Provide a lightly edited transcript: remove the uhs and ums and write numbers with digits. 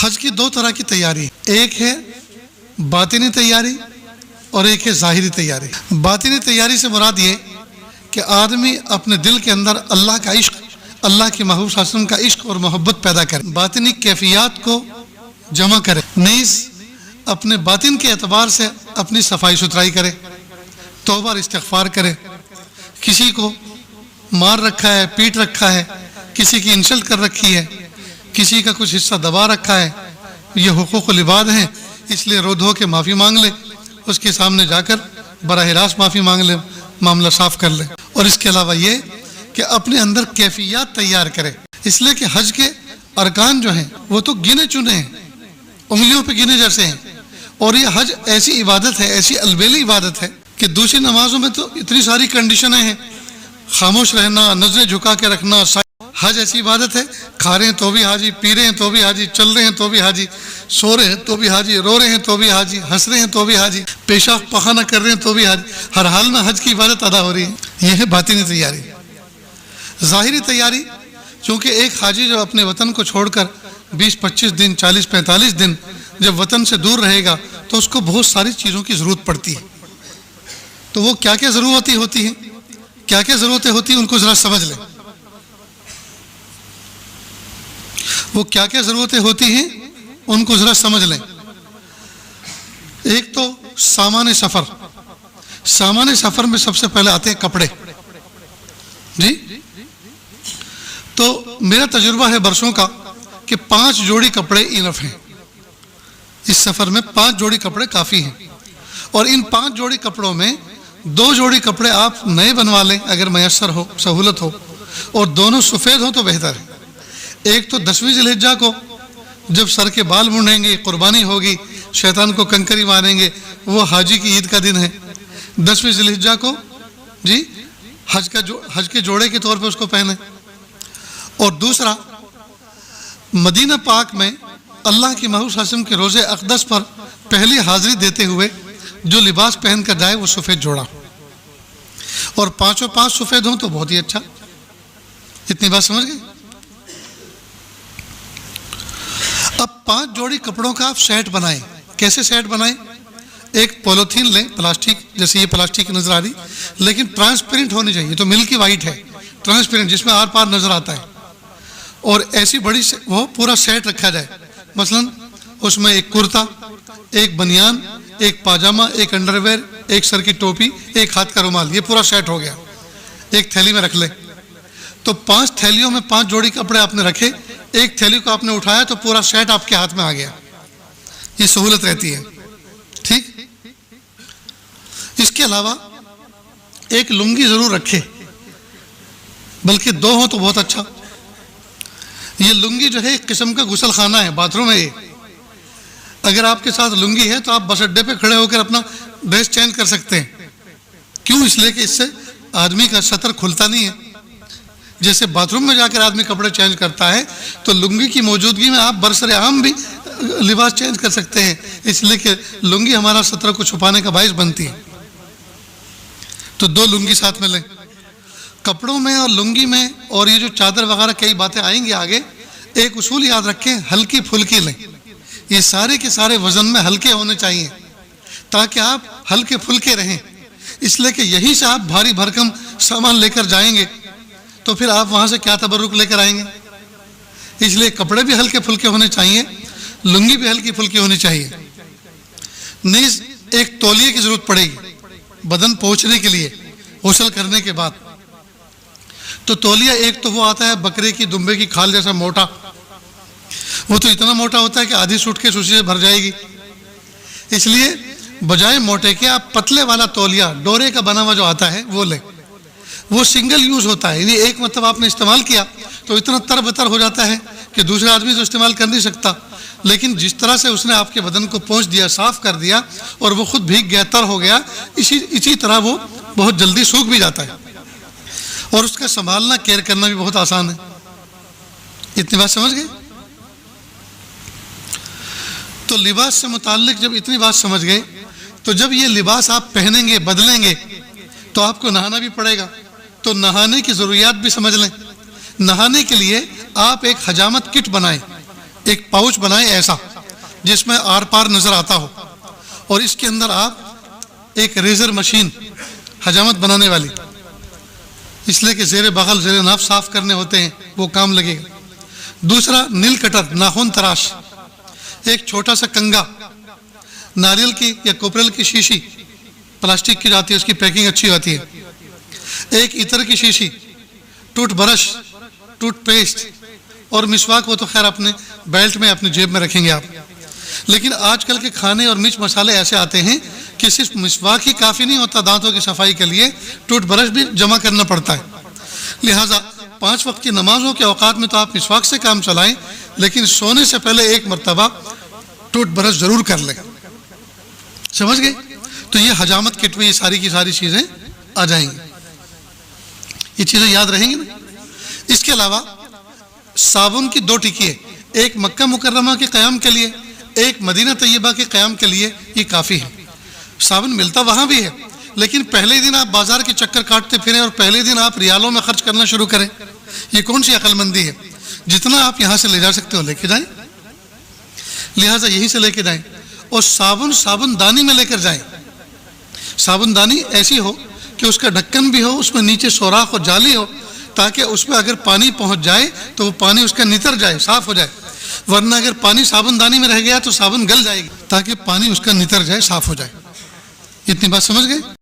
हज की दो तरह की तैयारी, एक है बातिनी तैयारी और एक है ज़ाहिरी तैयारी। बातिनी तैयारी से मुराद ये कि आदमी अपने दिल के अंदर अल्लाह का इश्क, अल्लाह के महबूब सल्लल्लाहु अलैहि वसल्लम का इश्क और मोहब्बत पैदा करे, बातिनी कैफियत को जमा करे, नीज़ अपने बातिन के एतबार से अपनी सफाई सुथराई करे, तौबा इस्तिग़फ़ार करे। किसी को मार रखा है, पीट रखा है, किसी की इंसल्ट कर रखी है, किसी का कुछ हिस्सा दबा रखा है, ये हुकूक़ुल इबाद हैं, इसलिए रो धो के माफ़ी मांग ले, उसके सामने जाकर बराह रास्त माफ़ी मांग ले, मामला साफ़ कर ले। और इसके अलावा ये कि अपने अंदर कैफियत तैयार करे, इसलिए कि हज के अरकान जो हैं वो तो गिने चुने हैं, उंगलियों पे गिने जैसे हैं। और ये हज ऐसी इबादत है, ऐसी अलबेली इबादत है कि दूसरी नमाजों में तो इतनी सारी कंडीशनें हैं, खामोश रहना, नजरें झुका के रखना। हज ऐसी इबादत है, खा रहे हैं तो भी हाजी, पी रहे हैं तो भी हाजी, चल रहे हैं तो भी हाजी, सो रहे हैं तो भी हाजी, रो रहे हैं तो भी हाजी, हंस रहे हैं तो भी हाजी, पेशाब पखाना कर रहे हैं तो भी हाजी, हर हाल में हज की इबादत अदा हो रही है। यह है बातिनी तैयारी। ज़ाहिरी तैयारी, चूँकि एक हाजी जब अपने वतन को छोड़कर 20-25 दिन, 40-45 दिन जब वतन से दूर रहेगा तो उसको बहुत सारी चीज़ों की ज़रूरत पड़ती है। तो वो क्या क्या ज़रूरतें होती हैं, क्या क्या ज़रूरतें होती हैं, उनको ज़रा समझ लें। वो क्या क्या ज़रूरतें होती हैं उनको ज़रा समझ लें। एक तो सामान सफ़र, सामान सफ़र में सबसे पहले आते हैं कपड़े जी। तो मेरा तजुर्बा है बरसों का कि 5 जोड़ी कपड़े इनफ हैं। इस सफ़र में 5 जोड़ी कपड़े काफ़ी हैं। और इन 5 जोड़ी कपड़ों में 2 जोड़ी कपड़े आप नए बनवा लें अगर मैसर हो, सहूलत हो, और दोनों सफ़ेद हो तो बेहतर है। एक तो 10वीं ज़िलहिज्जा को जब सर के बाल मुंडेंगे, कुर्बानी होगी, शैतान को कंकरी मारेंगे, वो हाजी की ईद का दिन है। 10वीं ज़िलहिज्जा को जी हज के जोड़े के तौर पे उसको पहने। और दूसरा, मदीना पाक में अल्लाह के महबूब सल्लल्लाहु अलैहि वसल्लम के रोज़े अक़दस पर पहली हाज़िरी देते हुए जो लिबास पहन कर जाए वो सफ़ेद जोड़ा, और 5 सफ़ेद हों तो बहुत ही अच्छा। इतनी बात समझ गए। अब 5 जोड़ी कपड़ों का आप सेट बनाएं। कैसे सेट बनाएं? एक पॉलीथीन लें, प्लास्टिक, जैसे ये प्लास्टिक नजर आ रही, लेकिन ट्रांसपेरेंट होनी चाहिए, तो मिल्की वाइट है, ट्रांसपेरेंट, जिसमें आर पार नजर आता है। और ऐसी बड़ी वो पूरा सेट रखा जाए। मसलन उसमें एक कुर्ता, एक बनियान, एक पाजामा, एक अंडरवेयर, एक सर की टोपी, एक हाथ का रुमाल, ये पूरा सेट हो गया, एक थैली में रख ले। तो 5 थैलियों में 5 जोड़ी कपड़े आपने रखे, एक थैली को आपने उठाया तो पूरा सेट आपके हाथ में आ गया। ये सहूलत रहती है, ठीक। इसके अलावा एक लुंगी जरूर रखे, बल्कि 2 हो तो बहुत अच्छा। ये लुंगी जो है एक किस्म का गुसल खाना है, बाथरूम है ये। अगर आपके साथ लुंगी है तो आप बस अड्डे पे खड़े होकर अपना ड्रेस चेंज कर सकते हैं। क्यों? इसलिए कि इससे आदमी का सतर खुलता नहीं है। जैसे बाथरूम में जाकर आदमी कपड़े चेंज करता है, तो लुंगी की मौजूदगी में आप बरसरे आम भी लिबास चेंज कर सकते हैं, इसलिए कि लुंगी हमारा सतर को छुपाने का बाइस बनती है। तो 2 लुंगी साथ में लें। कपड़ों में और लुंगी में और ये जो चादर वगैरह कई बातें आएंगी आगे, एक उसूल याद रखें, हल्की फुल्की लें। ये सारे के सारे वजन में हल्के होने चाहिए ताकि आप हल्के फुल्के रहें। इसलिए कि यहीं से आप भारी भरकम सामान लेकर जाएंगे तो फिर आप वहाँ से क्या तबर्रुक लेकर आएंगे। इसलिए कपड़े भी हल्के फुल्के होने चाहिए, लुंगी भी हल्की फुल्की होनी चाहिए। नीज़ एक तौलिए की ज़रूरत पड़ेगी बदन पोंछने के लिए गुस्ल करने के बाद। तो तौलिया एक तो वो आता है बकरे की दुम्बे की खाल जैसा मोटा, वो तो इतना मोटा होता है कि आधी सूटकेस उसी से भर जाएगी। इसलिए बजाय मोटे के आप पतले वाला तौलिया, डोरे का बना हुआ जो आता है वो लें। वो सिंगल यूज़ होता है, यानी एक मतलब आपने इस्तेमाल किया तो इतना तरबतर हो जाता है कि दूसरा आदमी तो इस्तेमाल कर नहीं सकता। लेकिन जिस तरह से उसने आपके बदन को पोंछ दिया, साफ कर दिया, और वो खुद भीग गया, तर हो गया, इसी तरह वो बहुत जल्दी सूख भी जाता है। और उसका संभालना, केयर करना भी बहुत आसान है। इतनी बात समझ गए। तो लिबास से मुताल्लिक जब इतनी बात समझ गए, तो जब ये लिबास आप पहनेंगे, बदलेंगे, तो आपको नहाना भी पड़ेगा। तो नहाने की ज़रूरियात भी समझ लें। नहाने के लिए आप एक हजामत किट बनाएं, एक पाउच बनाएं ऐसा जिसमें आर पार नजर आता हो, और इसके अंदर आप एक रेजर मशीन हजामत बनाने वाली, इसलिए कि जेरे बगल जेरे नाफ साफ करने होते हैं, वो काम लगेगा। दूसरा नील कटर नाखून तराश, एक छोटा सा कंगा, नारियल की या कोपरेल की शीशी प्लास्टिक की जाती है, उसकी पैकिंग अच्छी होती है, एक इत्र की शीशी, टूथ ब्रश, टूथपेस्ट और मिसवाक, वो तो खैर अपने बेल्ट में अपनी जेब में रखेंगे आप। लेकिन आजकल के खाने और मिर्च मसाले ऐसे आते हैं कि सिर्फ मिसवाक ही काफ़ी नहीं होता दांतों की सफाई के लिए, टूथ ब्रश भी जमा करना पड़ता है। लिहाजा 5 वक्त की नमाजों के औकात में तो आप मिसवाक से काम चलाएं, लेकिन सोने से पहले एक मरतबा टूथ ब्रश जरूर कर लें। समझ गए? तो ये हजामत किट में ये सारी की सारी चीज़ें आ जाएंगी, ये चीज़ें याद रहेंगी ना। इसके अलावा साबुन की 2 टिकिए, एक मक्का मुकर्रमा के क़याम के लिए, एक मदीना तैयबा के क़याम के लिए, ये काफ़ी है। साबुन मिलता वहाँ भी है, लेकिन पहले दिन आप बाजार के चक्कर काटते फिरें और पहले दिन आप रियालों में खर्च करना शुरू करें, ये कौन सी अक्लमंदी है? जितना आप यहाँ से ले जा सकते हो लेके जाएं, लिहाजा यहीं से लेके जाएं। और साबुन साबुनदानी में लेकर जाएं। साबुनदानी ऐसी हो कि उसका ढक्कन भी हो, उसमें नीचे सुराख और जाली हो, ताकि उसमें अगर पानी पहुंच जाए तो वो पानी उसका नितर जाए, साफ हो जाए। वरना अगर पानी साबुनदानी में रह गया तो साबुन गल जाएगी, ताकि पानी उसका नितर जाए, साफ हो जाए। इतनी बात समझ गए?